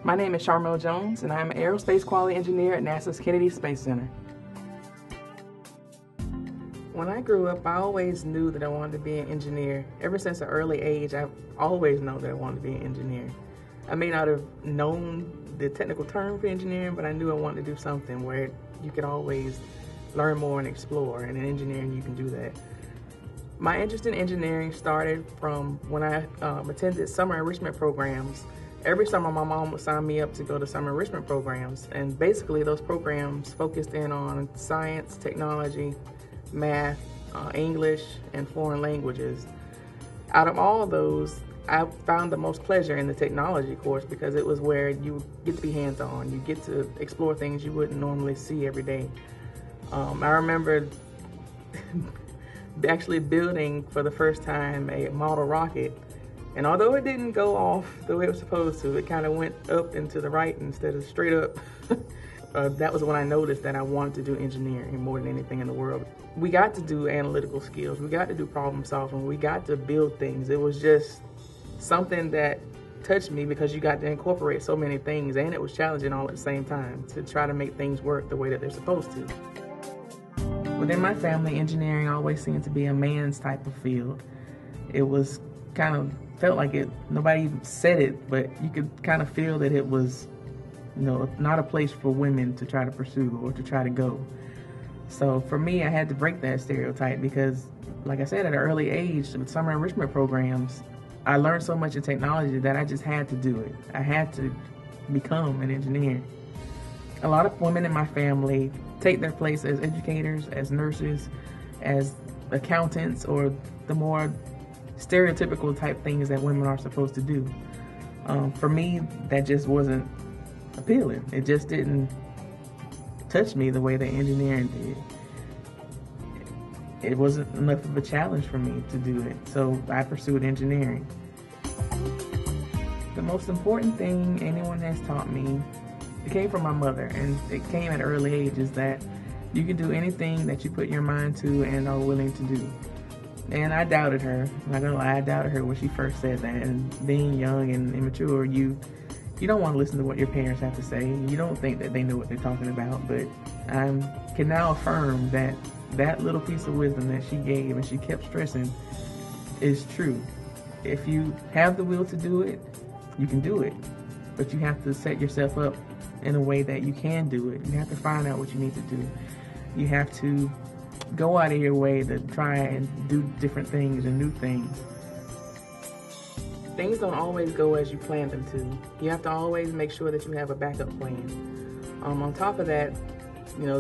My name is Charmel Jones, and I am an aerospace quality engineer at NASA's Kennedy Space Center. When I grew up, I always knew that I wanted to be an engineer. Ever since an early age, I've always known that I wanted to be an engineer. I may not have known the technical term for engineering, but I knew I wanted to do something where you could always learn more and explore, and in engineering you can do that. My interest in engineering started from when I attended summer enrichment programs. Every summer my mom would sign me up to go to summer enrichment programs, and basically those programs focused in on science, technology, math, English, and foreign languages. Out of all of those, I found the most pleasure in the technology course because it was where you get to be hands-on. You get to explore things you wouldn't normally see every day. I remember actually building for the first time a model rocket, and although it didn't go off the way it was supposed to, it kind of went up and to the right instead of straight up. That was when I noticed that I wanted to do engineering more than anything in the world. We got to do analytical skills, we got to do problem solving, we got to build things. It was just something that touched me because you got to incorporate so many things, and it was challenging all at the same time to try to make things work the way that they're supposed to. Within my family, engineering always seemed to be a man's type of field. It was kind of, felt like it, nobody even said it, but you could kind of feel that it was, you know, not a place for women to try to pursue or to try to go. So for me, I had to break that stereotype because, like I said, at an early age, with summer enrichment programs, I learned so much in technology that I just had to do it. I had to become an engineer. A lot of women in my family take their place as educators, as nurses, as accountants, or the more stereotypical type things that women are supposed to do. For me, that just wasn't appealing. It just didn't touch me the way that engineering did. It wasn't enough of a challenge for me to do it, so I pursued engineering. The most important thing anyone has taught me, it came from my mother, and it came at an early age, is that you can do anything that you put your mind to and are willing to do. And I doubted her. I'm not gonna lie, I doubted her when she first said that. And being young and immature, you don't want to listen to what your parents have to say. You don't think that they know what they're talking about, but I can now affirm that that little piece of wisdom that she gave and she kept stressing is true. If you have the will to do it, you can do it. But you have to set yourself up in a way that you can do it. You have to find out what you need to do. You have to go out of your way to try and do different things and new things. Things don't always go as you plan them to. You have to always make sure that you have a backup plan. On top of that,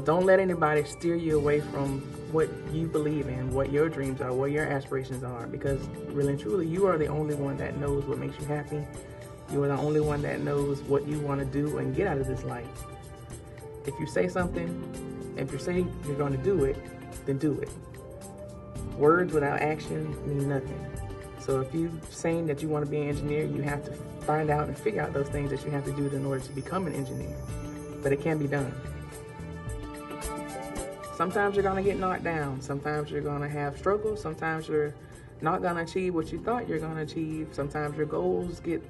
don't let anybody steer you away from what you believe in, what your dreams are, what your aspirations are, because really and truly, you are the only one that knows what makes you happy. You are the only one that knows what you want to do and get out of this life. If you say something, if you say you're going to do it, then do it. Words without action mean nothing. So if you're saying that you want to be an engineer, you have to find out and figure out those things that you have to do in order to become an engineer. But it can be done. Sometimes you're going to get knocked down. Sometimes you're going to have struggles. Sometimes you're not going to achieve what you thought you're going to achieve. Sometimes your goals get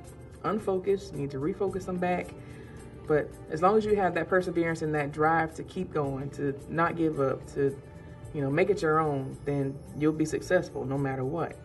unfocused. You need to refocus them back. But as long as you have that perseverance and that drive to keep going, to not give up, to make it your own, then you'll be successful no matter what.